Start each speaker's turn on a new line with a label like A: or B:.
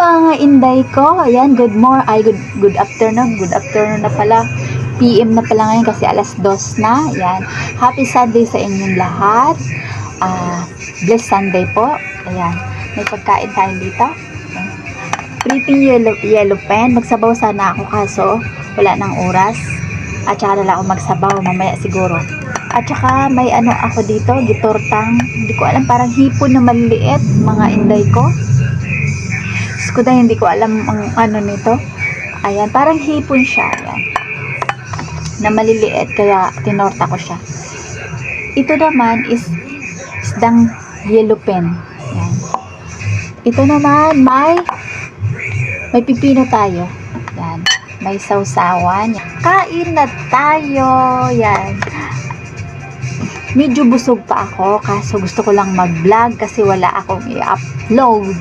A: mga inday ko. Ayan, good afternoon. Good afternoon na pala. PM na pala ngayon kasi alas 2 na. Ayan. Happy Sunday sa inyong lahat. Blessed Sunday po. Ayan. May pagkain tayo dito. Ayan. Pretty yellow pen. Magsabaw sana ako kaso wala nang oras. At saka na lang ako magsabaw mamaya siguro. At saka may ano ako dito, gitortang. Hindi ko alam, parang hipon na maliliit, mga inday ko. Skuda, hindi ko alam ang ano nito. Ayan, parang hipon siya. Ayan. Na maliliit, kaya tinorta ko siya. Ito naman is isdang yellow pen. Ayan. Ito naman, may pipino tayo. Ayan. May sausawan. Kain na tayo. Ayan. Medyo busog pa ako, kaso gusto ko lang mag-vlog kasi wala akong i-upload.